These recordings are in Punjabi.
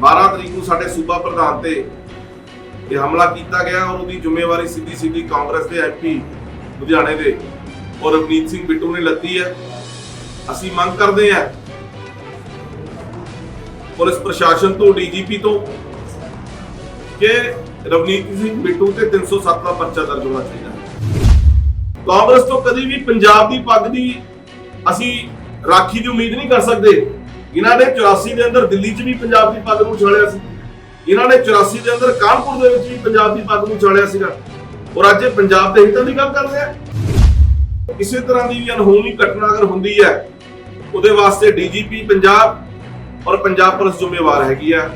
12 ਤਰੀਕ ਨੂੰ ਸਾਡੇ ਸੂਬਾ ਪ੍ਰਧਾਨ ਤੇ ਇਹ ਹਮਲਾ ਕੀਤਾ ਗਿਆ ਔਰ ਉਹਦੀ ਜ਼ਿੰਮੇਵਾਰੀ ਸਿੱਧੀ ਕਾਂਗਰਸ ਦੇ ਐਮਪੀ ਲੁਧਿਆਣੇ ਦੇ ਔਰ ਰਵਨੀਤ ਸਿੰਘ ਬਿੱਟੂ ਨੇ ਲੱਤੀ ਹੈ। ਅਸੀਂ ਮੰਗ ਕਰਦੇ ਹਾਂ ਪੁਲਿਸ ਪ੍ਰਸ਼ਾਸਨ ਤੋਂ, ਡੀਜੀਪੀ ਤੋਂ ਕਿ ਰਵਨੀਤ ਸਿੰਘ ਬਿੱਟੂ ਤੇ 307 ਦਾ ਪਰਚਾ ਦਰਜ ਹੋਣਾ ਚਾਹੀਦਾ ਹੈ। ਕਾਂਗਰਸ ਤੋਂ ਕਦੀ ਵੀ ਪੰਜਾਬ ਦੀ ਪੱਗ ਦੀ ਅਸੀਂ ਰਾਖੀ ਦੀ ਉਮੀਦ ਨਹੀਂ ਕਰ ਸਕਦੇ। ਇਹਨਾਂ ਨੇ 84 ਦੇ ਅੰਦਰ ਦਿੱਲੀ 'ਚ ਵੀ ਪੰਜਾਬ ਦੀ ਪੱਗ ਨੂੰ ਉਛਾਲਿਆ ਸੀ, ਇਹਨਾਂ ਨੇ 84 ਦੇ ਅੰਦਰ ਕਾਨਪੁਰ ਦੇ ਵਿੱਚ ਵੀ ਪੰਜਾਬ ਦੀ ਪੱਗ ਨੂੰ ਉਛਾਲਿਆ ਸੀਗਾ ਔਰ ਅੱਜ ਇਹ ਪੰਜਾਬ ਦੇ ਹਿੱਤਾਂ ਦੀ ਗੱਲ ਕਰ ਰਿਹਾ। ਕਿਸੇ ਤਰ੍ਹਾਂ ਦੀ ਵੀ ਅਨਹੋਣੀ ਘਟਨਾ ਅਗਰ ਹੁੰਦੀ ਹੈ ਉਹਦੇ ਵਾਸਤੇ ਡੀਜੀਪੀ ਪੰਜਾਬ ਔਰ ਪੰਜਾਬ ਪੁਲਿਸ ਜ਼ਿੰਮੇਵਾਰ ਹੈਗੀ ਆ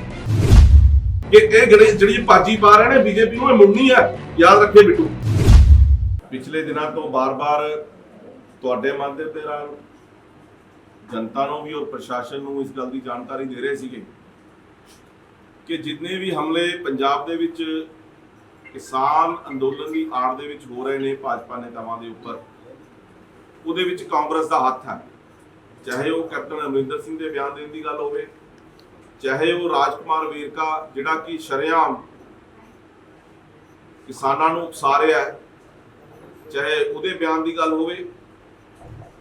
ਕਿ ਇਹ ਜਿਹੜੀ ਪਾਜੀ ਪਾ ਰਹੇ ਨੇ ਬੀਜੇਪੀ ਨੂੰ, ਇਹ ਮੁੜਨੀ ਹੈ, ਯਾਦ ਰੱਖੇ ਬਿੱਟੂ। ਪਿਛਲੇ ਦਿਨਾਂ ਤੋਂ ਬਾਰ-ਬਾਰ ਤੁਹਾਡੇ ਮਨ ਦੇ ਉੱਤੇ ਜਨਤਾ ਨੂੰ ਵੀ ਔਰ ਪ੍ਰਸ਼ਾਸਨ ਨੂੰ ਇਸ ਗੱਲ ਦੀ ਜਾਣਕਾਰੀ ਦੇ ਰਹੇ ਸੀਗੇ ਕਿ ਜਿੰਨੇ ਵੀ ਹਮਲੇ ਪੰਜਾਬ ਦੇ ਵਿੱਚ ਕਿਸਾਨ ਅੰਦੋਲਨ ਦੀ ਆੜ ਦੇ ਵਿੱਚ ਹੋ ਰਹੇ ਨੇ ਭਾਜਪਾ ਨੇਤਾਵਾਂ ਦੇ ਉੱਪਰ, ਉਹਦੇ ਵਿੱਚ ਕਾਂਗਰਸ ਦਾ ਹੱਥ ਹੈ। ਚਾਹੇ ਉਹ ਕੈਪਟਨ ਅਮਰਿੰਦਰ ਸਿੰਘ ਦੇ ਬਿਆਨ ਦੇਣ ਦੀ ਗੱਲ ਹੋਵੇ, ਚਾਹੇ ਉਹ ਰਾਜਕੁਮਾਰ ਵੇਰਕਾ ਜਿਹੜਾ ਕਿ ਸ਼ਰੇਆਮ ਕਿਸਾਨਾਂ ਨੂੰ ਉਕਸਾ ਰਿਹਾ ਹੈ, ਚਾਹੇ ਉਹਦੇ ਬਿਆਨ ਦੀ ਗੱਲ ਹੋਵੇ।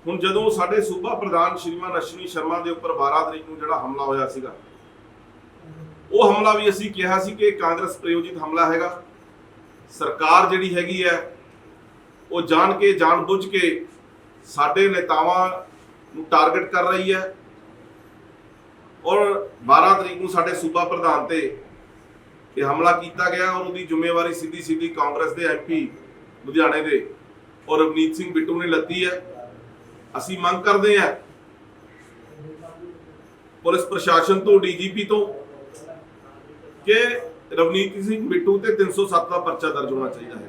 ਹੁਣ ਜਦੋਂ ਸਾਡੇ ਸੂਬਾ ਪ੍ਰਧਾਨ ਸ਼੍ਰੀਮਾਨ ਅਸ਼ਵਨੀ ਸ਼ਰਮਾ ਦੇ ਉੱਪਰ 12 ਤਰੀਕ ਨੂੰ ਜਿਹੜਾ ਹਮਲਾ ਹੋਇਆ ਸੀਗਾ, ਉਹ ਹਮਲਾ ਵੀ ਅਸੀਂ ਕਿਹਾ ਸੀ ਕਿ ਕਾਂਗਰਸ ਪ੍ਰਯੋਜਿਤ ਹਮਲਾ ਹੈਗਾ। ਸਰਕਾਰ ਜਿਹੜੀ ਹੈਗੀ ਹੈ ਉਹ ਜਾਣ ਬੁੱਝ ਕੇ ਸਾਡੇ ਨੇਤਾਵਾਂ ਨੂੰ ਟਾਰਗੇਟ ਕਰ ਰਹੀ ਹੈ ਔਰ 12 ਤਰੀਕ ਨੂੰ ਸਾਡੇ ਸੂਬਾ ਪ੍ਰਧਾਨ ਤੇ ਇਹ ਹਮਲਾ ਕੀਤਾ ਗਿਆ ਔਰ ਉਹਦੀ ਜ਼ਿੰਮੇਵਾਰੀ ਸਿੱਧੀ ਕਾਂਗਰਸ ਦੇ ਐਮਪੀ ਲੁਧਿਆਣੇ ਦੇ ਔਰ ਰਵਨੀਤ ਸਿੰਘ ਬਿੱਟੂ ਨੇ ਲੱਤੀ ਹੈ। ਅਸੀਂ ਮੰਗ ਕਰਦੇ ਹਾਂ ਪੁਲਿਸ ਪ੍ਰਸ਼ਾਸਨ ਤੋਂ, ਡੀਜੀਪੀ ਤੋਂ ਕਿ ਰਵਨੀਤ ਸਿੰਘ ਬਿੱਟੂ ਤੇ 307 ਦਾ ਪਰਚਾ ਦਰਜ ਹੋਣਾ ਚਾਹੀਦਾ ਹੈ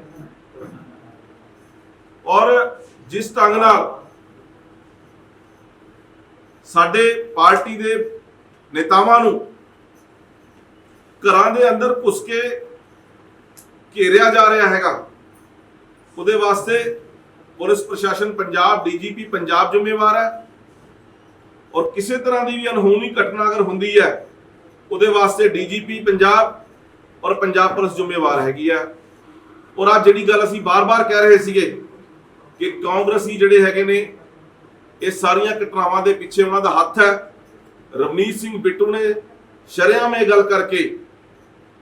ਔਰ ਜਿਸ ਢੰਗ ਨਾਲ ਸਾਡੇ ਪਾਰਟੀ ਦੇ ਨੇਤਾਵਾਂ ਨੂੰ ਘਰਾਂ ਦੇ ਅੰਦਰ ਘੁਸ ਕੇ ਘੇਰਿਆ ਜਾ ਰਿਹਾ ਹੈਗਾ, ਉਹਦੇ ਵਾਸਤੇ ਪੁਲਿਸ ਪ੍ਰਸ਼ਾਸਨ ਪੰਜਾਬ, ਡੀਜੀਪੀ ਪੰਜਾਬ ਜ਼ਿੰਮੇਵਾਰ ਹੈ ਔਰ ਕਿਸੇ ਤਰ੍ਹਾਂ ਦੀ ਵੀ ਅਨਹੋਣੀ ਘਟਨਾ ਅਗਰ ਹੁੰਦੀ ਹੈ ਉਹਦੇ ਵਾਸਤੇ ਡੀਜੀਪੀ ਪੰਜਾਬ ਔਰ ਪੰਜਾਬ ਪੁਲਿਸ ਜ਼ਿੰਮੇਵਾਰ ਹੈਗੀ ਆ। ਔਰ ਅੱਜ ਜਿਹੜੀ ਗੱਲ ਅਸੀਂ ਬਾਰ-ਬਾਰ ਕਹਿ ਰਹੇ ਸੀਗੇ ਕਿ ਕਾਂਗਰਸੀ ਜਿਹੜੇ ਹੈਗੇ ਨੇ ਇਹ ਸਾਰੀਆਂ ਘਟਨਾਵਾਂ ਦੇ ਪਿੱਛੇ ਉਹਨਾਂ ਦਾ ਹੱਥ ਹੈ। ਰਵਨੀਤ ਸਿੰਘ ਬਿੱਟੂ ਨੇ ਸ਼ਰੇਆਮ ਇਹ ਗੱਲ ਕਰਕੇ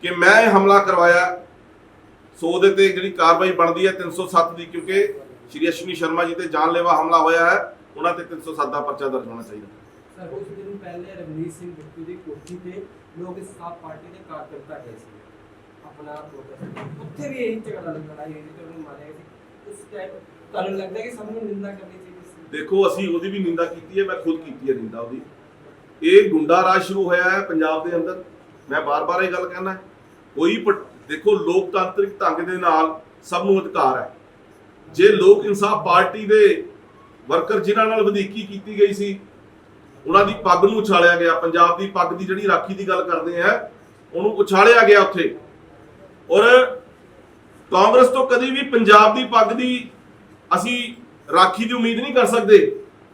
ਕਿ ਮੈਂ ਇਹ ਹਮਲਾ ਕਰਵਾਇਆ, ਸੋ ਉਹਦੇ ਤੇ ਜਿਹੜੀ ਕਾਰਵਾਈ ਬਣਦੀ ਹੈ 307 ਦੀ, ਕਿਉਂਕਿ ਸ਼੍ਰੀ ਅਸ਼ਵਨੀ ਸ਼ਰਮਾ ਜੀ ਤੇ ਜਾਨਲੇਵਾ ਹਮਲਾ ਹੋਇਆ ਹੈ, ਉਹਨਾਂ ਤੇ 307 ਦਾ ਪਰਚਾ ਦਰਜ ਹੋਣਾ ਚਾਹੀਦਾ। ਸਰ, ਕੁਝ ਦਿਨ ਪਹਿਲੇ ਰਵਨੀਤ ਸਿੰਘ ਬਿੱਟੂ ਦੀ ਕੋਠੀ ਤੇ ਲੋਕ ਇਨਸਾਫ ਪਾਰਟੀ ਦੇ ਕਾਰਜਕਰਤਾ ਗਏ ਸੀ ਆਪਣਾ ਪ੍ਰੋਟੈਸਟ, ਉੱਥੇ ਵੀ ਇਹੀ ਲੜਾਈ ਹੋਈ ਤੇ ਉਹਨੂੰ ਮਾਰਿਆ ਸੀ। ਉਸ ਟਾਈਮ ਤੁਹਾਨੂੰ ਲੱਗਦਾ ਕਿ ਸਭ ਨੂੰ ਨਿੰਦਾ ਕਰਨੀ ਚਾਹੀਦੀ ਸੀ? ਦੇਖੋ, ਅਸੀਂ ਉਹਦੀ ਵੀ ਨਿੰਦਾ ਕੀਤੀ ਹੈ, ਮੈਂ ਖੁਦ ਕੀਤੀ ਹੈ ਨਿੰਦਾ ਉਹਦੀ। ਇਹ ਗੁੰਡਾ ਰਾਜ ਸ਼ੁਰੂ ਹੋਇਆ ਹੈ ਪੰਜਾਬ ਦੇ ਅੰਦਰ, ਮੈਂ ਬਾਰ-ਬਾਰ ਇਹ ਗੱਲ ਕਹਿਣਾ। ਦੇਖੋ, ਲੋਕਤਾਂਤਰਿਕ ਢੰਗ ਦੇ ਨਾਲ ਸਭ ਨੂੰ ਅਧਿਕਾਰ ਹੈ। ਜੇ ਲੋਕ ਇਨਸਾਫ ਪਾਰਟੀ ਦੇ ਵਰਕਰ ਜਿਨ੍ਹਾਂ ਨਾਲ ਵਧੀਕੀ ਕੀਤੀ ਗਈ ਸੀ, ਉਹਨਾਂ ਦੀ ਪੱਗ ਨੂੰ ਉਛਾਲਿਆ ਗਿਆ, ਪੰਜਾਬ ਦੀ ਪੱਗ ਦੀ ਜਿਹੜੀ ਰਾਖੀ ਦੀ ਗੱਲ ਕਰਦੇ ਆ ਉਹਨੂੰ ਉਛਾਲਿਆ ਗਿਆ ਉੱਥੇ, ਔਰ ਕਾਂਗਰਸ ਤੋਂ ਕਦੀ ਵੀ ਪੰਜਾਬ ਦੀ ਪੱਗ ਦੀ ਅਸੀਂ ਰਾਖੀ ਦੀ ਉਮੀਦ ਨਹੀਂ ਕਰ ਸਕਦੇ।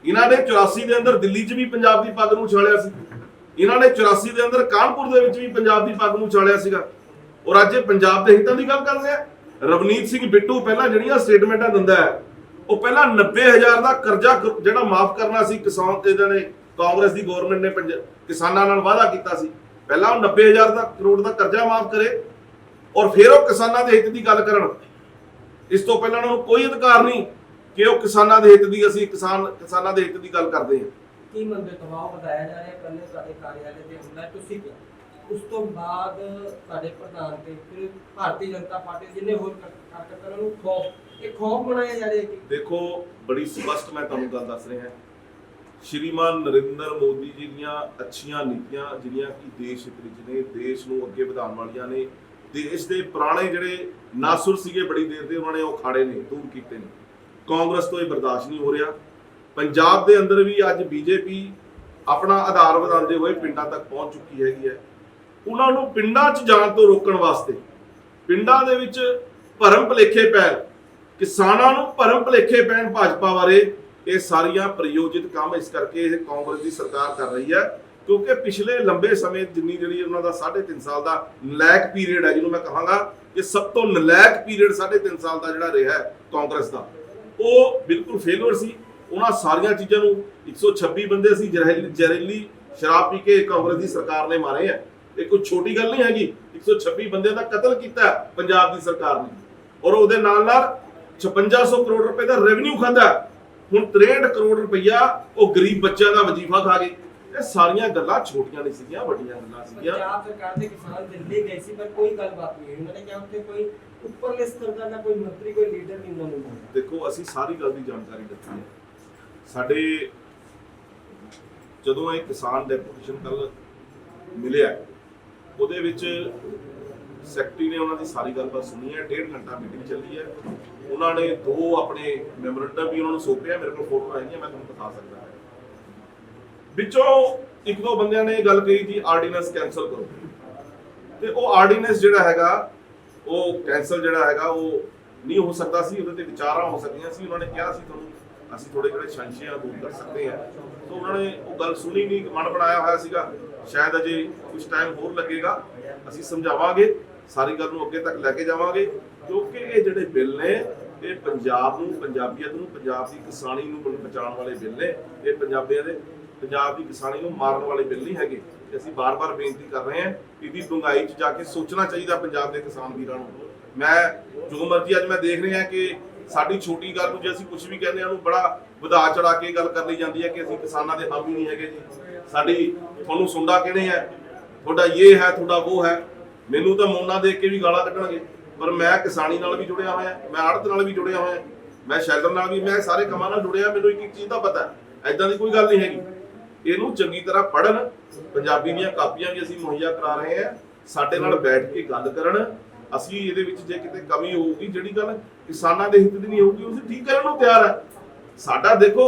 ਇਹਨਾਂ ਨੇ 84 ਦੇ ਅੰਦਰ ਦਿੱਲੀ 'ਚ ਵੀ ਪੰਜਾਬ ਦੀ ਪੱਗ ਨੂੰ ਉਛਾਲਿਆ ਸੀ, ਇਹਨਾਂ ਨੇ 84 ਦੇ ਅੰਦਰ ਕਾਨਪੁਰ ਦੇ ਵਿੱਚ ਵੀ ਪੰਜਾਬ ਦੀ ਪੱਗ ਨੂੰ ਉਛਾਲਿਆ ਸੀਗਾ ਔਰ ਅੱਜ ਇਹ ਪੰਜਾਬ ਦੇ ਹਿੱਤਾਂ ਦੀ ਗੱਲ ਕਰ ਰਿਹਾ। ਰਵਨੀਤ ਸਿੰਘ ਬਿੱਟੂ ਪਹਿਲਾਂ ਜਿਹੜੀਆਂ ਸਟੇਟਮੈਂਟਾਂ ਦਿੰਦਾ ਹੈ, ਉਹ ਪਹਿਲਾਂ 90,000 ਦਾ ਕਰਜ਼ਾ ਜਿਹੜਾ ਮਾਫ ਕਰਨਾ ਸੀ ਕਿਸਾਨ ਤੇ, ਇਹਨਾਂ ਨੇ ਕਾਂਗਰਸ ਦੀ ਗਵਰਨਮੈਂਟ ਨੇ ਕਿਸਾਨਾਂ ਨਾਲ ਵਾਅਦਾ ਕੀਤਾ ਸੀ, ਪਹਿਲਾਂ ਉਹ 90,000 ਕਰੋੜ ਦਾ ਕਰਜ਼ਾ ਮਾਫ ਕਰੇ ਔਰ ਫਿਰ ਉਹ ਕਿਸਾਨਾਂ ਦੇ ਹਿੱਤ ਦੀ ਗੱਲ ਕਰਨ। ਇਸ ਤੋਂ ਪਹਿਲਾਂ ਉਹਨਾਂ ਨੂੰ ਕੋਈ ਅਧਿਕਾਰ ਨਹੀਂ ਕਿ ਉਹ ਕਿਸਾਨਾਂ ਦੇ ਹਿੱਤ ਦੀ, ਅਸੀਂ ਕਿਸਾਨਾਂ ਦੇ ਹਿੱਤ ਦੀ ਗੱਲ ਕਰਦੇ ਹਾਂ। ਕੀ ਮੰਦੇ ਦਬਾਅ ਵਧਾਇਆ ਜਾ ਰਿਹਾ, ਪਹਿਲੇ ਸਾਡੇ ਕਾਰਿਆਲੇ ਤੇ ਹੁੰਦਾ ਤੁਸੀਂ ਕਿਹਾ, ਉਸ ਤੋਂ ਬਾਅਦ ਸਾਡੇ ਪ੍ਰਧਾਨ ਤੇ ਫਿਰ ਭਾਰਤੀ ਜਨਤਾ ਪਾਰਟੀ ਜਿੰਨੇ ਹੋਰ ਕਾਰਜਕਰਤਾਵਾਂ ਨੂੰ ਖੌਫ ਬਣਾਇਆ ਜਾ ਰਿਹਾ। ਦੇਖੋ, ਬੜੀ ਸਪਸ਼ਟ ਮੈਂ ਤੁਹਾਨੂੰ ਗੱਲ ਦੱਸ ਰਿਹਾ। ਸ਼੍ਰੀਮਾਨ ਨਰਿੰਦਰ ਮੋਦੀ ਜੀ ਦੀਆਂ ਅੱਛੀਆਂ ਨੀਤੀਆਂ ਜਿਹੜੀਆਂ ਕਿ ਦੇਸ਼ ਹਿੱਤ ਵਿੱਚ ਨੇ, ਦੇਸ਼ ਨੂੰ ਅੱਗੇ ਵਧਾਉਣ ਵਾਲੀਆਂ ਨੇ, ਦੇਸ਼ ਦੇ ਪੁਰਾਣੇ ਜਿਹੜੇ ਨਾਸੁਰ ਸੀਗੇ ਬੜੀ ਦੇਰ ਦੇ, ਉਹਨਾਂ ਨੇ ਉਹ ਖਾੜੇ ਨੇ, ਦੂਰ ਕੀਤੇ ਨੇ। ਕਾਂਗਰਸ ਤੋਂ ਇਹ ਬਰਦਾਸ਼ਤ ਨਹੀਂ ਹੋ ਰਿਹਾ। ਪੰਜਾਬ ਦੇ ਅੰਦਰ ਵੀ ਅੱਜ ਬੀਜੇਪੀ ਆਪਣਾ ਆਧਾਰ ਵਧਾਉਂਦੇ ਹੋਏ ਪਿੰਡਾਂ ਤੱਕ ਪਹੁੰਚ ਚੁੱਕੀ ਹੈਗੀ ਹੈ। ਉਹਨਾਂ ਨੂੰ ਪਿੰਡਾਂ 'ਚ ਜਾਣ ਤੋਂ ਰੋਕਣ ਵਾਸਤੇ, ਪਿੰਡਾਂ ਦੇ ਵਿੱਚ ਭਰਮ ਭੁਲੇਖੇ ਪੈਣ, ਕਿਸਾਨਾਂ ਨੂੰ ਭਰਮ ਭੁਲੇਖੇ ਪੈਣ ਭਾਜਪਾ ਬਾਰੇ, ਇਹ ਸਾਰੀਆਂ ਪ੍ਰਯੋਜਿਤ ਕੰਮ ਇਸ ਕਰਕੇ ਇਹ ਕਾਂਗਰਸ ਦੀ ਸਰਕਾਰ ਕਰ ਰਹੀ ਹੈ ਕਿਉਂਕਿ ਪਿਛਲੇ ਲੰਬੇ ਸਮੇਂ ਜਿੰਨੀ ਜਿਹੜੀ ਉਹਨਾਂ ਦਾ 3.5 ਸਾਲ ਦਾ ਨਲਾਇਕ ਪੀਰੀਅਡ ਹੈ, ਜਿਹਨੂੰ ਮੈਂ ਕਹਾਂਗਾ ਕਿ ਸਭ ਤੋਂ ਨਲਾਇਕ ਪੀਰੀਅਡ 3.5 ਸਾਲ ਦਾ ਜਿਹੜਾ ਰਿਹਾ ਹੈ ਕਾਂਗਰਸ ਦਾ, ਉਹ ਬਿਲਕੁਲ ਫੇਲਰ ਸੀ। ਉਹਨਾਂ ਸਾਰੀਆਂ ਚੀਜ਼ਾਂ ਨੂੰ 126 ਬੰਦੇ ਅਸੀਂ ਜ਼ਹਿਰੀਲੀ ਸ਼ਰਾਬ ਪੀ ਕੇ ਕਾਂਗਰਸ ਦੀ ਸਰਕਾਰ ਨੇ ਮਾਰੇ ਆ। ਇਹ ਕੋਈ ਛੋਟੀ ਗੱਲ ਨਹੀਂ ਹੈਗੀ। 126 ਬੰਦਿਆਂ ਦਾ ਕਤਲ ਕੀਤਾ ਪੰਜਾਬ ਦੀ ਸਰਕਾਰ ਨੇ, ਔਰ ਉਹਦੇ ਨਾਲ 5600 ਕਰੋੜ ਰੁਪਏ ਦਾ ਰੈਵਨਿਊ ਖਾਦਾ। ਹੁਣ 63 ਕਰੋੜ ਰੁਪਈਆ ਉਹ ਗਰੀਬ ਬੱਚਿਆਂ ਦਾ ਵਜੀਫਾ ਖਾ ਗਏ। ਇਹ ਸਾਰੀਆਂ ਗੱਲਾਂ ਛੋਟੀਆਂ ਨਹੀਂ ਸੀਗੀਆਂ, ਵੱਡੀਆਂ ਗੱਲਾਂ ਸੀਗੀਆਂ। ਪੰਜਾਬ ਸਰਕਾਰ ਦੇ ਕਿਸਾਨ ਦਿੱਲੀ ਗਏ ਸੀ, ਪਰ ਕੋਈ ਗੱਲਬਾਤ ਨਹੀਂ ਹੋਈ। ਉਹਨਾਂ ਨੇ ਕਿਹਾ ਉੱਥੇ ਕੋਈ ਉੱਪਰਲੇ ਸਤਰ ਦਾ ਨਾ ਕੋਈ ਮੰਤਰੀ, ਕੋਈ ਲੀਡਰ ਨਹੀਂ ਉਹਨਾਂ ਨੂੰ ਮਿਲਿਆ। ਦੇਖੋ, ਅਸੀਂ ਸਾਰੀ ਗੱਲ ਦੀ ਜਾਣਕਾਰੀ ਦਿੱਤੀ ਹੈ। ਸਾਡੇ ਜਦੋਂ ਇਹ ਕਿਸਾਨ ਡੈਪੂਟੇਸ਼ਨ ਕੱਲ ਮਿਲਿਆ, ਉਹਦੇ ਵਿੱਚ ਸੈਕਟਰੀ ਨੇ ਉਹਨਾਂ ਦੀ ਸਾਰੀ ਗੱਲਬਾਤ ਸੁਣੀ ਹੈ। 1.5 ਘੰਟਾ ਮੀਟਿੰਗ ਚੱਲੀ ਹੈ। ਉਹਨਾਂ ਨੇ 2 ਆਪਣੇ ਮੈਮੋਰੰਡਮ ਵੀ ਉਹਨਾਂ ਨੂੰ ਸੌਂਪਿਆ। ਮੇਰੇ ਕੋਲ ਫੋਟੋ ਆਈਆਂ, ਮੈਂ ਤੁਹਾਨੂੰ ਦਿਖਾ ਸਕਦਾ ਹਾਂ। ਵਿੱਚੋਂ 1-2 ਬੰਦਿਆਂ ਨੇ ਗੱਲ ਕਹੀ ਜੀ ਆਰਡੀਨੈਂਸ ਕੈਂਸਲ ਕਰੋ, ਤੇ ਉਹ ਆਰਡੀਨੈਂਸ ਜਿਹੜਾ ਹੈਗਾ ਉਹ ਕੈਂਸਲ ਜਿਹੜਾ ਹੈਗਾ ਉਹ ਨਹੀਂ ਹੋ ਸਕਦਾ ਸੀ। ਉਹਦੇ ਤੇ ਵਿਚਾਰਾਂ ਹੋ ਸਕਦੀਆਂ ਸੀ। ਉਹਨਾਂ ਨੇ ਕਿਹਾ ਸੀ ਤੁਹਾਨੂੰ ਅਸੀਂ ਥੋੜੇ ਜਿਹੜੇ ਸੰਸ਼ੇ ਦੂਰ ਕਰ ਸਕਦੇ ਹਾਂ। ਤਾਂ ਉਹਨਾਂ ਨੇ ਉਹ ਗੱਲ ਸੁਣੀ ਨਹੀਂ, ਮਨ ਬਣਾਇਆ ਹੋਇਆ ਸੀਗਾ ਸ਼ਾਇਦ ਅਜੇ ਕੁਝ ਟਾਈਮ ਹੋਰ ਲੱਗੇਗਾ, ਅਸੀਂ ਸਮਝਾਵਾਂਗੇ, ਸਾਰੀ ਗੱਲ ਨੂੰ ਅੱਗੇ ਤੱਕ ਲੈ ਕੇ ਜਾਵਾਂਗੇ। ਕਿਉਂਕਿ ਇਹ ਜਿਹੜੇ ਬਿੱਲ ਨੇ ਇਹ ਪੰਜਾਬ ਨੂੰ, ਪੰਜਾਬੀਅਤ ਨੂੰ, ਪੰਜਾਬ ਦੀ ਕਿਸਾਨੀ ਨੂੰ ਬਚਾਉਣ ਵਾਲੇ ਬਿੱਲ ਨੇ। ਇਹ ਪੰਜਾਬ ਦੀ ਕਿਸਾਨੀ ਨੂੰ ਮਾਰਨ ਵਾਲੇ ਬਿੱਲ ਨਹੀਂ ਹੈਗੇ। ਅਸੀਂ ਬਾਰ-ਬਾਰ ਬੇਨਤੀ ਕਰ ਰਹੇ ਹਾਂ, ਇਹਦੀ ਡੂੰਘਾਈ 'ਚ ਜਾ ਕੇ ਸੋਚਣਾ ਚਾਹੀਦਾ ਪੰਜਾਬ ਦੇ ਕਿਸਾਨ ਵੀਰਾਂ ਨੂੰ। ਮੈਂ ਜੋ ਮਰਜ਼ੀ ਅੱਜ ਮੈਂ ਦੇਖ ਰਿਹਾ ਕਿ ਸਾਡੀ ਛੋਟੀ ਗੱਲ ਨੂੰ ਜੇ ਅਸੀਂ ਕੁਝ ਵੀ ਕਹਿੰਦੇ ਹਾਂ ਉਹਨੂੰ ਬੜਾ ਵਧਾ ਚੜਾ ਕੇ ਗੱਲ ਕਰ ਲਈ ਜਾਂਦੀ ਹੈ ਕਿ ਅਸੀਂ ਕਿਸਾਨਾਂ ਦੇ ਹਾਮੀ ਨਹੀਂ ਹੈਗੇ ਜੀ, ਸਾਡੀ ਤੁਹਾਨੂੰ ਸੁਣਦਾ ਕਿਹਨੇ ਹੈ, ਤੁਹਾਡਾ ਇਹ ਹੈ, ਤੁਹਾਡਾ ਉਹ ਹੈ। ਮੈਨੂੰ ਤਾਂ ਮੋਨਾ ਦੇਖ ਕੇ ਵੀ ਗਾਲਾਂ ਕੱਢਣਗੇ, ਪਰ ਮੈਂ ਕਿਸਾਨੀ ਨਾਲ ਵੀ ਜੁੜਿਆ ਹੋਇਆ, ਮੈਂ ਆੜਤ ਨਾਲ ਵੀ ਜੁੜਿਆ ਹੋਇਆ, ਮੈਂ ਸ਼ੈਲਰ ਨਾਲ ਵੀ, ਮੈਂ ਸਾਰੇ ਕੰਮਾਂ ਨਾਲ ਜੁੜਿਆ। ਮੈਨੂੰ ਇੱਕ ਚੀਜ਼ ਦਾ ਪਤਾ ਹੈ, ਐਦਾਂ ਦੀ ਕੋਈ ਗੱਲ ਨਹੀਂ ਹੈਗੀ। ਇਹਨੂੰ ਚੰਗੀ ਤਰ੍ਹਾਂ ਪੜ੍ਹਨ, ਪੰਜਾਬੀ ਦੀਆਂ ਕਾਪੀਆਂ ਵੀ ਅਸੀਂ ਮੁਹੱਈਆ ਕਰਾ ਰਹੇ ਹਾਂ, ਸਾਡੇ ਨਾਲ ਬੈਠ ਕੇ ਗੱਲ ਕਰਨ। ਅਸੀਂ ਇਹਦੇ ਵਿੱਚ ਜੇ ਕਿਤੇ ਕਮੀ ਹੋਊਗੀ, ਜਿਹੜੀ ਗੱਲ ਕਿਸਾਨਾਂ ਦੇ ਹਿੱਤ ਦੀ ਨਹੀਂ ਹੋਊਗੀ, ਉਸੇ ਠੀਕ ਕਰਨ ਨੂੰ ਤਿਆਰ ਹੈ। ਸਾਡਾ ਦੇਖੋ,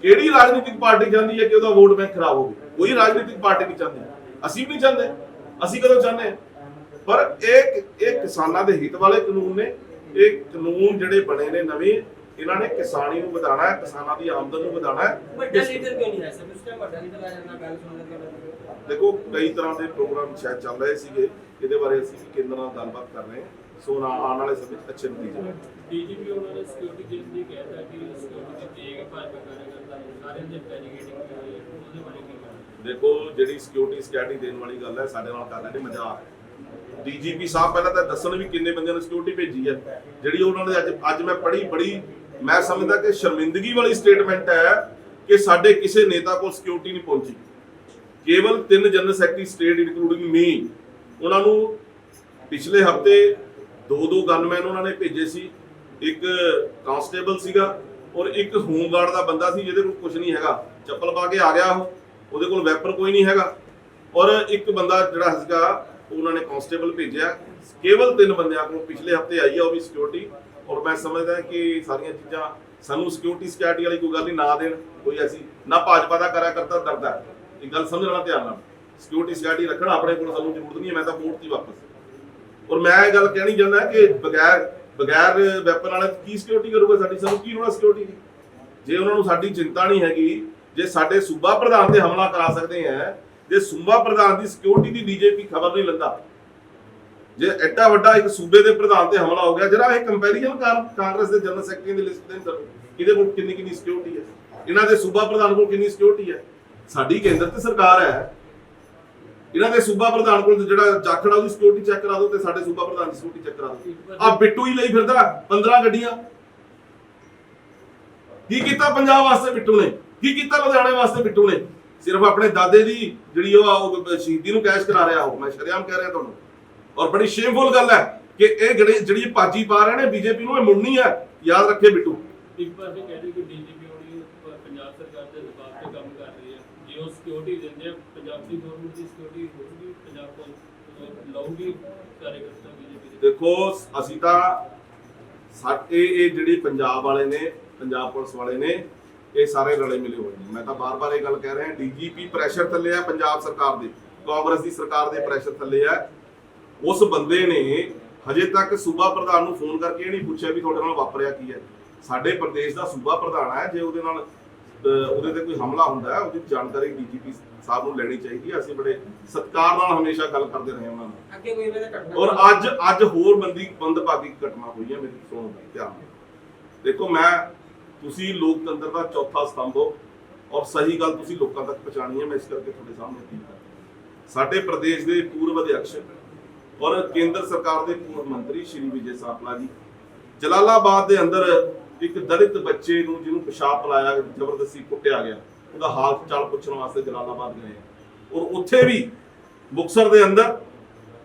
ਕਿਹੜੀ ਰਾਜਨੀਤਿਕ ਪਾਰਟੀ ਚਾਹੁੰਦੀ ਹੈ ਕਿ ਉਹਦਾ ਵੋਟ ਬੈਂਕ ਖਰਾਬ ਹੋਵੇ? ਕੋਈ ਰਾਜਨੀਤਿਕ ਪਾਰਟੀ ਨਹੀਂ ਚਾਹੁੰਦੀ, ਅਸੀਂ ਵੀ ਨਹੀਂ ਚਾਹੁੰਦੇ। ਅਸੀਂ ਕਦੋਂ ਚਾਹੁੰਦੇ? ਪਰ ਇਹ ਕਿਸਾਨਾਂ ਦੇ ਹਿੱਤ ਵਾਲੇ ਕਾਨੂੰਨ ਨੇ। ਇਹ ਕਾਨੂੰਨ ਜਿਹੜੇ ਬਣੇ ਨੇ ਨਵੇਂ, ਇਹਨਾਂ ਨੇ ਕਿਸਾਨੀ ਨੂੰ ਵਧਾਉਣਾ ਹੈ, ਕਿਸਾਨਾਂ ਦੀ ਆਮਦਨ ਨੂੰ ਵਧਾਉਣਾ ਹੈ। ਵੱਡਾ ਲੀਡਰ ਕਿਉਂ ਨਹੀਂ ਹੈ ਸਰ? ਉਸ ਟਾਈਮ ਵੱਡਾ ਲੀਡਰ ਆ ਜਾਂਦਾ, ਗੱਲ ਸੁਣਨ ਲੱਗੇ। ਦੇਖੋ, ਕਈ ਤਰ੍ਹਾਂ ਦੇ ਪ੍ਰੋਗਰਾਮ ਸ਼ਾਇਦ ਚੱਲ ਰਹੇ ਸੀਗੇ, ਇਹਦੇ ਬਾਰੇ ਅਸੀਂ ਵੀ ਕੇਂਦਰ ਨਾਲ ਗੱਲਬਾਤ ਕਰ ਰਹੇ ਹਾਂ। ਸੋ ਆਉਣ ਵਾਲੇ ਸਮੇਂ 'ਚ ਅੱਛੇ ਨਤੀਜੇ। ਡੀਜੀਪੀ ਉਹਨਾਂ ਨੇ ਸਿਕਿਉਰਿਟੀ ਦੇਣ ਦੀ ਕਹਿਤਾ ਕਿ ਸਿਕਿਉਰਿਟੀ ਦੇਗਾ, ਭਾਜਪਾ ਕਰੇਗਾ, ਸਾਰਿਆਂ ਦੇ ਬੈਰੀਕੇਡਿੰਗ ਉਹਦੇ ਬਾਰੇ ਕੀ ਕਹਿਣਾ? ਦੇਖੋ, ਜਿਹੜੀ ਸਿਕਿਉਰਿਟੀ ਦੇਣ ਵਾਲੀ ਗੱਲ ਹੈ, ਸਾਡੇ ਨਾਲ ਕਰ ਰਹੇ ਨੇ ਮਜ਼ਾਕ। ਡੀਜੀਪੀ ਸਾਹਿਬ ਪਹਿਲਾਂ ਤਾਂ ਦੱਸਣ ਵੀ ਕਿੰਨੇ ਬੰਦਿਆਂ ਨੂੰ ਸਿਕਿਉਰਿਟੀ ਭੇਜੀ ਹੈ। ਜਿਹੜੀ ਉਹਨਾਂ ਨੇ ਅੱਜ ਮੈਂ ਪੜ੍ਹੀ, ਬੜੀ ਮੈਂ ਸਮਝਦਾ ਕਿ ਸ਼ਰਮਿੰਦਗੀ ਵਾਲੀ ਸਟੇਟਮੈਂਟ ਹੈ ਕਿ ਸਾਡੇ ਕਿਸੇ ਨੇਤਾ ਕੋਲ ਸਿਕਿਉਰਿਟੀ ਨਹੀਂ ਪਹੁੰਚੀ। ਕੇਵਲ 3 ਜਨਰਲ ਸੈਕਟਰੀ ਸਟੇਟ ਇਨਕਲੂਡਿੰਗ ਮੀ, ਉਹਨਾਂ ਨੂੰ ਪਿਛਲੇ ਹਫਤੇ 2 ਗਨਮੈਨ ਉਹਨਾਂ ਨੇ ਭੇਜੇ ਸੀ। ਇੱਕ ਕਾਂਸਟੇਬਲ ਸੀਗਾ ਔਰ ਇੱਕ ਹੋਮਗਾਰਡ ਦਾ ਬੰਦਾ ਸੀ ਜਿਹਦੇ ਕੋਲ ਕੁਝ ਨਹੀਂ ਹੈਗਾ, ਚੱਪਲ ਪਾ ਕੇ ਆ ਗਿਆ ਉਹਦੇ ਕੋਲ ਵੈਪਨ ਕੋਈ ਨਹੀਂ ਹੈਗਾ। ਔਰ ਇੱਕ ਬੰਦਾ ਜਿਹੜਾ ਸੀਗਾ ਉਹਨਾਂ ਨੇ ਕਾਂਸਟੇਬਲ ਭੇਜਿਆ। ਕੇਵਲ 3 ਬੰਦਿਆਂ ਕੋਲ ਪਿਛਲੇ ਹਫਤੇ ਆਈ ਆ ਉਹ ਵੀ ਸਿਕਿਉਰਿਟੀ। ਔਰ ਮੈਂ ਸਮਝਦਾ ਕਿ ਸਾਰੀਆਂ ਚੀਜ਼ਾਂ ਸਾਨੂੰ ਸਿਕਿਉਰਿਟੀ ਵਾਲੀ ਕੋਈ ਗੱਲ ਨਹੀਂ ਨਾ ਦੇਣ, ਕੋਈ ਐਸੀ ਨਾ ਭਾਜਪਾ ਦਾ ਕਰਿਆ ਕਰਤਾ ਡਰਦਾ। ਇਹ ਗੱਲ ਸਮਝਣਾ ਧਿਆਨ ਨਾਲ, ਸਿਕਿਉਰਿਟੀ ਰੱਖਣਾ ਆਪਣੇ ਕੋਲ ਸਾਨੂੰ ਜ਼ਰੂਰਤ ਨਹੀਂ ਹੈ। ਮੈਂ ਤਾਂ ਵੋਟ ਦੀ ਵਾਪਸ। ਔਰ ਮੈਂ ਇਹ ਗੱਲ ਕਹਿਣੀ ਚਾਹੁੰਦਾ ਕਿ ਬਗੈਰ ਵੈਪਨ ਵਾਲੇ ਕੀ ਸਿਕਿਉਰਿਟੀ ਕਰੂਗਾ ਸਾਡੀ? ਸਾਨੂੰ ਕੀ ਲੋੜ ਸਿਕਿਉਰਿਟੀ ਦੀ? ਜੇ ਉਹਨਾਂ ਨੂੰ ਸਾਡੀ ਚਿੰਤਾ ਨਹੀਂ ਹੈਗੀ, ਜੇ ਸਾਡੇ ਸੂਬਾ ਪ੍ਰਧਾਨ ਤੇ ਹਮਲਾ ਕਰਾ ਸਕਦੇ ਆ, ਜੇ ਸੂਬਾ ਪ੍ਰਧਾਨ ਦੀ ਸਿਕਿਉਰਿਟੀ ਦੀ ਡੀਜੀਪੀ ਖਬਰ ਨਹੀਂ ਲੈਂਦਾ, ਜੇ ਐਡਾ ਵੱਡਾ ਇੱਕ ਸੂਬੇ ਦੇ ਪ੍ਰਧਾਨ ਤੇ ਹਮਲਾ ਹੋ ਗਿਆ, ਜਿਹੜਾ ਇਹ ਕੰਪੈਰੀਜ਼ਨ ਕਾਂਗਰਸ ਦੇ ਜਨਰਲ ਸੈਕਟਰੀ ਦੀ ਲਿਸਟ ਦੇ ਅੰਦਰ ਇਹਦੇ ਕੋਲ ਕਿੰਨੀ ਸਿਕਿਉਰਿਟੀ ਹੈ, ਇਹਨਾਂ ਦੇ ਸੂਬਾ ਪ੍ਰਧਾਨ ਕੋਲ ਕਿੰਨੀ ਸਿਕਿਉਰਿਟੀ ਹੈ? ਸਾਡੀ ਕੇਂਦਰ ਤੇ ਸਰਕਾਰ ਹੈ, ਇਹਨਾਂ ਦੇ ਸੂਬਾ ਪ੍ਰਧਾਨ ਕੋਲ ਜਿਹੜਾ ਜਾਖੜਾ ਉਹਦੀ ਸਿਕਿਉਰਿਟੀ ਚੈੱਕ ਕਰਾ ਦਿਓ ਤੇ ਸਾਡੇ ਸੂਬਾ ਪ੍ਰਧਾਨ ਦੀ ਸਿਕਿਉਰਿਟੀ ਚੈੱਕ ਕਰਾ ਦਿਓ। ਆ ਬਿੱਟੂ ਹੀ ਲਈ ਫਿਰਦਾ 15 ਗੱਡੀਆਂ। ਕੀ ਕੀਤਾ ਪੰਜਾਬ ਵਾਸਤੇ ਬਿੱਟੂ ਨੇ? ਕੀ ਕੀਤਾ ਲੁਧਿਆਣੇ ਵਾਸਤੇ ਬਿੱਟੂ ਨੇ? ਸਿਰਫ ਆਪਣੇ ਦਾਦੇ ਦੀ ਜਿਹੜੀ ਉਹ ਸ਼ਹੀਦੀ ਨੂੰ ਕੈਸ਼ ਕਰਾ ਰਿਹਾ। ਮੈਂ ਸ਼ਰੇਆਮ ਕਹਿ ਰਿਹਾ ਤੁਹਾਨੂੰ। ਔਰ ਬੜੀ ਸ਼ੇਮਫੁਲ ਗੱਲ ਹੈ ਕਿ ਇਹ ਜਿਹੜੀ ਭਾਜੀ ਪਾ ਰਹੇ ਨੇ ਬੀਜੇਪੀ ਨੂੰ, ਇਹ ਮੁੜਨੀ ਹੈ। ਯਾਦ ਰੱਖੇ ਬਿੱਟੂ। ਇੱਕ ਪਾਸੇ ਕਹਿ ਰਹੇ ਕਿ ਡੀਜੀਪੀ ਹੋਣੀ ਪੰਜਾਬ ਸਰਕਾਰ ਦੇ ਦਬਾਅ ਤੇ ਕੰਮ ਕਰ ਰਹੀ ਹੈ। ਜੇ ਉਹ ਸਿਕਿਉਰਿਟੀ ਦਿੰਦੇ ਆ, ਪੰਜਾਬ ਦੀ ਗਵਰਨਮੈਂਟ ਦੀ ਸਿਕਿਉਰਿਟੀ ਹੋਊਗੀ, ਪੰਜਾਬ ਕੋਲ ਲਊਗੀ ਕਾਰਜਕਰਤਾ ਬੀਜੇਪੀ ਦੇ। ਦੇਖੋ, ਅਸੀਂ ਤਾਂ ਸਾਡੇ ਇਹ ਜਿਹੜੀ ਪੰਜਾਬ ਵਾਲੇ ਨੇ, ਪੰਜਾਬ ਪੁਲਿਸ ਵਾਲੇ ਨੇ, ਇਹ ਸਾਰੇ ਰਲੇ ਮਿਲੇ ਹੋਏ ਨੇ। ਮੈਂ ਤਾਂ ਬਾਰ-ਬਾਰ ਇਹ ਗੱਲ ਕਹਿ ਰਿਹਾ, ਡੀਜੀਪੀ ਪ੍ਰੈਸ਼ਰ ਥੱਲੇ ਆ ਪੰਜਾਬ ਸਰਕਾਰ ਦੇ, ਕਾਂਗਰਸ ਦੀ ਸਰਕਾਰ ਦੇ ਪ੍ਰੈਸ਼ਰ ਥੱਲੇ ਆ। ਉਸ ਬੰਦੇ ਨੇ ਹਜੇ ਤੱਕ ਸੂਬਾ ਪ੍ਰਧਾਨ ਨੂੰ ਫੋਨ ਕਰਕੇ ਇਹ ਨਹੀਂ ਪੁੱਛਿਆ ਵੀ ਤੁਹਾਡੇ ਨਾਲ ਵਾਪਰਿਆ ਕੀ ਹੈ। ਸਾਡੇ ਪ੍ਰਦੇਸ਼ ਦਾ ਸੂਬਾ ਪ੍ਰਧਾਨ ਹੈ, ਜੇ ਉਹਦੇ ਨਾਲ ਉਹਦੇ ਤੇ ਕੋਈ ਹਮਲਾ ਹੁੰਦਾ ਹੈ ਉਹਦੀ ਜਾਣਕਾਰੀ ਡੀਜੀਪੀ ਸਾਹਿਬ ਨੂੰ ਲੈਣੀ ਚਾਹੀਦੀ ਹੈ। ਅਸੀਂ ਬੜੇ ਸਤਿਕਾਰ ਨਾਲ ਹਮੇਸ਼ਾ ਗੱਲ ਕਰਦੇ ਰਹੇ ਉਹਨਾਂ ਨਾਲ। ਅੱਗੇ ਕੋਈ ਇਹਦੇ ਘਟਨਾ ਔਰ ਅੱਜ ਹੋਰ ਬੰਦਭਾਗੀ ਘਟਨਾ ਹੋਈ ਹੈ, ਮੇਰੀ ਸੁਣੋ ਧਿਆਨ ਨਾਲ। ਦੇਖੋ ਤੁਸੀਂ ਲੋਕਤੰਤਰ ਦਾ ਚੌਥਾ ਸਤੰਭ ਹੋ ਔਰ ਸਹੀ ਗੱਲ ਤੁਸੀਂ ਲੋਕਾਂ ਤੱਕ ਪਹੁੰਚਾਣੀ ਹੈ। ਮੈਂ ਇਸ ਕਰਕੇ ਤੁਹਾਡੇ ਸਾਹਮਣੇ ਅਪੀਲ ਕਰਦਾ। ਸਾਡੇ ਪ੍ਰਦੇਸ਼ ਦੇ ਪੂਰਵ ਅਧਿਕਸ਼ ਔਰ ਕੇਂਦਰ ਸਰਕਾਰ ਦੇ ਪੂਰਵ ਮੰਤਰੀ ਸ਼੍ਰੀ ਵਿਜੇ ਸਾਂਪਲਾ ਜੀ ਜਲਾਲਾਬਾਦ ਦੇ ਅੰਦਰ ਇੱਕ ਦਲਿਤ ਬੱਚੇ ਨੂੰ ਜਿਹਨੂੰ ਪਿਸ਼ਾਬ ਪਿਲਾਇਆ ਜ਼ਬਰਦਸਤੀ ਕੁੱਟਿਆ ਗਿਆ, ਉਹਦਾ ਹਾਲ ਚਾਲ ਪੁੱਛਣ ਵਾਸਤੇ ਜਲਾਲਾਬਾਦ ਗਏ ਔਰ ਉੱਥੇ ਵੀ ਮੁਕਤਸਰ ਦੇ ਅੰਦਰ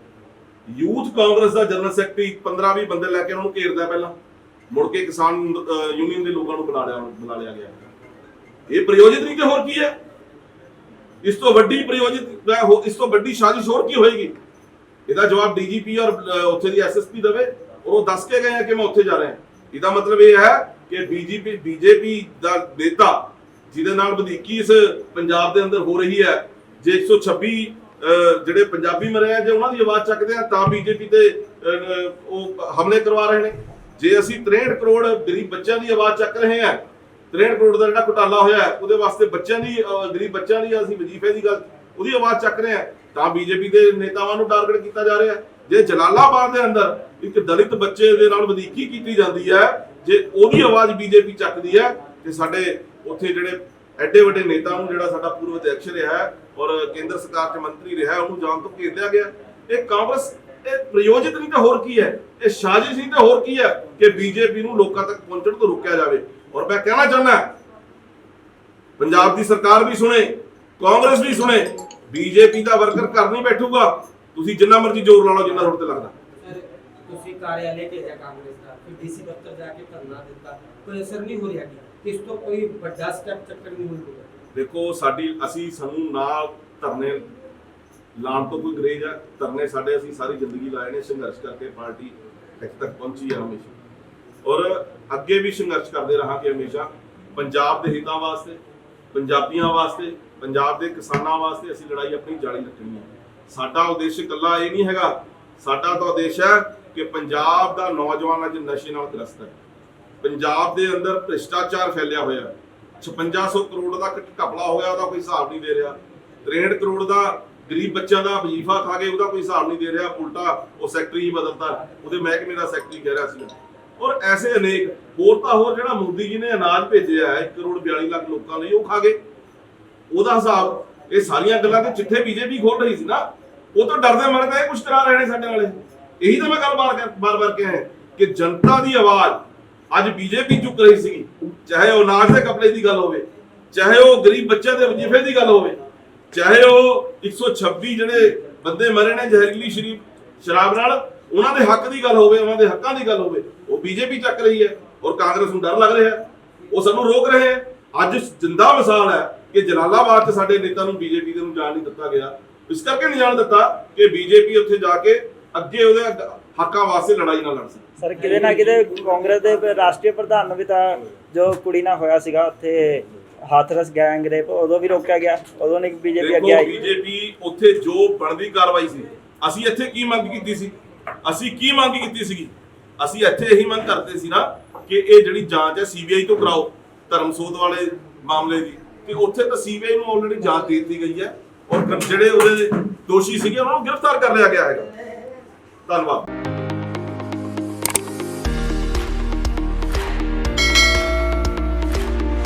ਯੂਥ ਕਾਂਗਰਸ ਦਾ ਜਨਰਲ ਸੈਕਟਰੀ 15-20 ਬੰਦੇ ਲੈ ਕੇ ਉਹਨਾਂ ਨੂੰ ਘੇਰਦਾ, ਪਹਿਲਾਂ ਮੁੜ ਕੇ ਕਿਸਾਨ ਯੂਨੀਅਨ ਦੇ ਲੋਕਾਂ ਨੂੰ ਬੁਲਾ ਲਿਆ ਗਿਆ। ਇਹ ਪ੍ਰਯੋਜਿਤ ਨਹੀਂ ਤੇ ਹੋਰ ਕੀ ਹੈ? ਇਸ ਤੋਂ ਵੱਡੀ ਸਾਜ਼ਿਸ਼ ਹੋਰ ਕੀ ਹੋਏਗੀ? ਇਹਦਾ ਜਵਾਬ ਡੀਜੀਪੀ ਔਰ ਉੱਥੇ ਦੀ ਐਸਐਸਪੀ ਦੇਵੇ ਔਰ ਉਹ ਦੱਸ ਕੇ ਗਏ ਆ ਕਿ ਮੈਂ ਉੱਥੇ ਜਾ ਰਿਹਾ। ਇਹਦਾ ਮਤਲਬ ਇਹ ਹੈ ਕਿ ਬੀਜੇਪੀ ਦਾ ਨੇਤਾ ਜਿਹਦੇ ਨਾਲ ਵਧੀਕੀ ਇਸ ਪੰਜਾਬ ਦੇ ਅੰਦਰ ਹੋ ਰਹੀ ਹੈ, ਜੇ 126 ਜਿਹੜੇ ਪੰਜਾਬੀ ਮਰੇ ਆ ਜੇ ਉਹਨਾਂ ਦੀ ਆਵਾਜ਼ ਚੱਕਦੇ ਆ ਤਾਂ ਬੀਜੇਪੀ ਤੇ ਉਹ ਹਮਲੇ ਕਰਵਾ ਰਹੇ ਨੇ। ਜੇ ਅਸੀਂ 63 ਕਰੋੜ ਗਰੀਬ ਬੱਚਿਆਂ ਦੀ ਆਵਾਜ਼ ਚੱਕ ਰਹੇ ਆ, 63 ਕਰੋੜ ਦਾ ਜਿਹੜਾ ਘੁਟਾਲਾ ਹੋਇਆ ਉਹਦੇ ਵਾਸਤੇ ਗਰੀਬ ਬੱਚਿਆਂ ਦੀ ਅਸੀਂ ਵਜ਼ੀਫੇ ਦੀ ਗੱਲ ਉਹਦੀ ਆਵਾਜ਼ ਚੱਕ ਰਹੇ ਆ ਤਾਂ ਬੀਜੇਪੀ ਦੇ ਨੇਤਾਵਾਂ ਨੂੰ ਟਾਰਗੇਟ ਕੀਤਾ ਜਾ ਰਿਹਾ। ਜੇ ਜਲਾਲਾਬਾਦ ਦੇ ਅੰਦਰ ਇੱਕ ਦਲਿਤ ਬੱਚੇ ਦੇ ਨਾਲ ਵਧੀਕੀ ਕੀਤੀ ਜਾਂਦੀ ਹੈ, ਜੇ ਉਹਦੀ ਆਵਾਜ਼ ਬੀਜੇਪੀ ਚੱਕਦੀ ਹੈ ਤੇ ਸਾਡੇ ਉੱਥੇ ਜਿਹੜੇ ਐਡੇ ਵੱਡੇ ਨੇਤਾ ਨੂੰ ਜਿਹੜਾ ਸਾਡਾ ਪੂਰਵ ਅਧਿਕਸ਼ ਰਿਹਾ ਔਰ ਕੇਂਦਰ ਸਰਕਾਰ 'ਚ ਮੰਤਰੀ ਰਿਹਾ ਉਹਨੂੰ ਜਾਣ ਤੋਂ ਘੇਰ ਲਿਆ ਗਿਆ। ਇਹ ਕਾਂਗਰਸ ਇਹ ਪ੍ਰਯੋਜਿਤ ਨਹੀਂ ਤਾਂ ਹੋਰ ਕੀ ਹੈ? ਇਹ ਸਾਜ਼ਿਸ਼ ਨਹੀਂ ਤਾਂ ਹੋਰ ਕੀ ਹੈ ਕਿ ਬੀਜੇਪੀ ਨੂੰ ਲੋਕਾਂ ਤੱਕ ਪਹੁੰਚਣ ਤੋਂ ਰੋਕਿਆ ਜਾਵੇ। ਔਰ ਮੈਂ ਕਹਿਣਾ ਚਾਹੁੰਦਾ ਪੰਜਾਬ ਦੀ ਸਰਕਾਰ ਵੀ ਸੁਣੇ, ਕਾਂਗਰਸ ਵੀ ਸੁਣੇ, ਬੀਜੇਪੀ ਦਾ ਵਰਕਰ ਘਰ ਨਹੀਂ ਬੈਠੂਗਾ। ਤੁਸੀਂ ਜਿੰਨਾ ਮਰਜ਼ੀ ਜ਼ੋਰ ਲਾ ਲਓ ਜਿੰਨਾ ਤੁਹਾਡੇ ਤੇ ਲੱਗਦਾ। ਤੁਸੀਂ ਕਾਰਿਆਲੇ ਭੇਜਿਆ ਕਾਂਗਰਸ ਦਾ, ਫਿਰ ਡੀਸੀ ਦਫ਼ਤਰ ਜਾ ਕੇ ਧਰਨਾ ਦਿੱਤਾ, ਕੋਈ ਅਸਰ ਨਹੀਂ ਹੋ ਰਿਹਾ ਕਿ ਇਸ ਤੋਂ ਕੋਈ ਵੱਡਾ ਸਟੈਪ ਚੱਕਰ ਨਹੀਂ ਹੋ ਰਿਹਾ? ਦੇਖੋ ਸਾਨੂੰ ਨਾਲ ਧਰਨੇ ਲਾਉਣ ਤੋਂ ਕੋਈ ਗਰੇਜ ਹੈ। ਧਰਨੇ ਸਾਡੇ ਅਸੀਂ ਸਾਰੀ ਜ਼ਿੰਦਗੀ ਲਾਏ ਨੇ, ਸੰਘਰਸ਼ ਕਰਕੇ ਪਾਰਟੀ ਇੱਥੇ ਤੱਕ ਪਹੁੰਚੀ ਹੈ ਹਮੇਸ਼ਾ ਔਰ ਅੱਗੇ ਵੀ ਸੰਘਰਸ਼ ਕਰਦੇ ਰਹਾਂਗੇ ਹਮੇਸ਼ਾ। ਪੰਜਾਬ ਦੇ ਹਿੱਤਾਂ ਵਾਸਤੇ, ਪੰਜਾਬੀਆਂ ਵਾਸਤੇ, ਪੰਜਾਬ ਦੇ ਕਿਸਾਨਾਂ ਵਾਸਤੇ ਅਸੀਂ ਲੜਾਈ ਆਪਣੀ ਜਾਰੀ ਰੱਖਣੀ ਹੈ। ਸਾਡਾ ਉਦੇਸ਼ ਇਕੱਲਾ ਇਹ ਨਹੀਂ ਹੈਗਾ, ਸਾਡਾ ਤਾਂ ਉਦੇਸ਼ ਹੈ ਕਿ ਪੰਜਾਬ ਦਾ ਨੌਜਵਾਨ ਅੱਜ ਨਸ਼ੇ ਨਾਲ ਗ੍ਰਸਤ ਹੈ। ਪੰਜਾਬ ਦੇ ਅੰਦਰ ਭ੍ਰਿਸ਼ਟਾਚਾਰ ਫੈਲਿਆ ਹੋਇਆ, 5600 ਕਰੋੜ ਦਾ ਘਪਲਾ ਹੋ ਗਿਆ, ਉਹਦਾ ਕੋਈ ਹਿਸਾਬ ਨਹੀਂ ਦੇ ਰਿਹਾ। 63 ਕਰੋੜ ਦਾ ਗਰੀਬ ਬੱਚਿਆਂ ਦਾ ਵਜ਼ੀਫਾ ਖਾ ਕੇ ਉਹਦਾ ਕੋਈ ਹਿਸਾਬ ਨਹੀਂ ਦੇ ਰਿਹਾ, ਉਲਟਾ ਉਹ ਸੈਕਟਰੀ ਹੀ ਬਦਲਤਾ, ਉਹਦੇ ਮਹਿਕਮੇ ਦਾ ਸੈਕਟਰੀ ਕਹਿ ਰਿਹਾ ਸੀ। ਔਰ ਐਸੇ ਅਨੇਕ ਹੋਰ ਜਿਹੜਾ ਮੋਦੀ ਜੀ ਨੇ ਅਨਾਜ ਭੇਜਿਆ 1 ਕਰੋੜ 42 ਲੱਖ ਲੋਕਾਂ ਲਈ, ਉਹ ਖਾ ਗਏ, ਉਹਦਾ ਹਿਸਾਬ। ਇਹ ਸਾਰੀਆਂ ਗੱਲਾਂ ਤੇ ਜਿੱਥੇ ਬੀਜੇਪੀ ਖੋਲ ਰਹੀ ਸੀ ਨਾ, ਉਹ ਤੋਂ ਡਰਦੇ ਮਰਦੇ ਇਹ ਕੁਝ ਕਰਾ ਰਹੇ ਨੇ ਸਾਡੇ ਵਾਲੇ। ਇਹੀ ਤਾਂ ਮੈਂ ਗੱਲ ਬਾਰ-ਬਾਰ ਕਿਹਾ ਕਿ ਜਨਤਾ ਦੀ ਆਵਾਜ਼ ਅੱਜ ਬੀਜੇਪੀ ਚੁੱਕ ਰਹੀ ਸੀ, ਚਾਹੇ ਉਹ ਅਨਾਜ ਦੇ ਕਪੜੇ ਦੀ ਗੱਲ ਹੋਵੇ, ਚਾਹੇ ਉਹ ਗਰੀਬ ਬੱਚਿਆਂ ਦੇ ਵਜ਼ੀਫੇ ਦੀ ਗੱਲ ਹੋਵੇ, ਚਾਹੇ ਉਹ 126 ਜਿਹੜੇ ਬੰਦੇ ਮਰੇ ਨੇ ਜ਼ਹਿਰੀਲੀ ਸ਼ਰਾਬ ਨਾਲ ਉਹਨਾਂ ਦੇ ਹੱਕ ਦੀ ਗੱਲ ਹੋਵੇ, ਉਹਨਾਂ ਦੇ ਹੱਕਾਂ ਦੀ ਗੱਲ ਹੋਵੇ, ਉਹ ਬੀਜੇਪੀ ਚੱਕ ਰਹੀ ਹੈ ਔਰ ਕਾਂਗਰਸ ਨੂੰ ਡਰ ਲੱਗ ਰਿਹਾ, ਉਹ ਸਾਨੂੰ ਰੋਕ ਰਹੇ ਹੈ। ਅੱਜ ਜਿੰਦਾ ਮਿਸਾਲ ਹੈ ਕਿ ਜਲਾਲਾਬਾਦ 'ਚ ਸਾਡੇ ਨੇਤਾ ਨੂੰ ਬੀਜੇਪੀ ਦੇ ਨੂੰ ਜਾਣ ਨਹੀਂ ਦਿੱਤਾ ਗਿਆ। ਇਸ ਕਰਕੇ ਨਹੀਂ ਜਾਣ ਦਿੱਤਾ ਕਿ ਬੀਜੇਪੀ ਉੱਥੇ ਜਾ ਕੇ ਅੱਗੇ ਉਹਦੇ ਹੱਕਾਂ ਵਾਸਤੇ ਲੜਾਈ ਨਾ ਲੜ ਸਕੇ। ਸਰ ਕਿਤੇ ਨਾ ਕਿਤੇ ਕਾਂਗਰਸ ਦੇ ਰਾਸ਼ਟਰੀ ਪ੍ਰਧਾਨ ਨੂੰ ਵੀ ਤਾਂ ਜੋ ਕੁੜੀ ਨਾਲ ਹੋਇਆ ਸੀਗਾ ਉੱਥੇ ਹਾਥਰਸ ਗੈਂਗ ਰੇਪ, ਉਦੋਂ ਵੀ ਰੋਕਿਆ ਗਿਆ, ਉਦੋਂ ਨਹੀਂ ਬੀਜੇਪੀ ਅੱਗੇ ਆਈ। ਬੀਜੇਪੀ ਉੱਥੇ ਜੋ ਬਣਦੀ ਕਾਰਵਾਈ ਸੀ, ਅਸੀਂ ਇੱਥੇ ਕੀ ਮੰਗ ਕੀਤੀ ਸੀ? ਅਸੀਂ ਇੱਥੇ ਇਹੀ ਮੰਗ ਕਰਦੇ ਸੀ ਨਾ ਕਿ ਇਹ ਜਿਹੜੀ ਜਾਂਚ ਹੈ ਸੀਬੀਆਈ ਤੋਂ ਕਰਾਓ ਧਰਮਸੋਧ ਵਾਲੇ ਮਾਮਲੇ ਦੀ, ਤੇ ਉੱਥੇ ਤਾਂ ਸੀਬੀਆਈ ਨੂੰ ਆਲਰੇਡੀ ਜਾਂਚ ਦੇ ਦਿੱਤੀ ਗਈ ਹੈ ਔਰ ਜਿਹੜੇ ਉਹਦੇ ਦੋਸ਼ੀ ਸੀਗੇ ਉਹਨਾਂ ਨੂੰ ਗ੍ਰਿਫਤਾਰ ਕਰ ਲਿਆ ਗਿਆ ਹੈਗਾ। ਧੰਨਵਾਦ।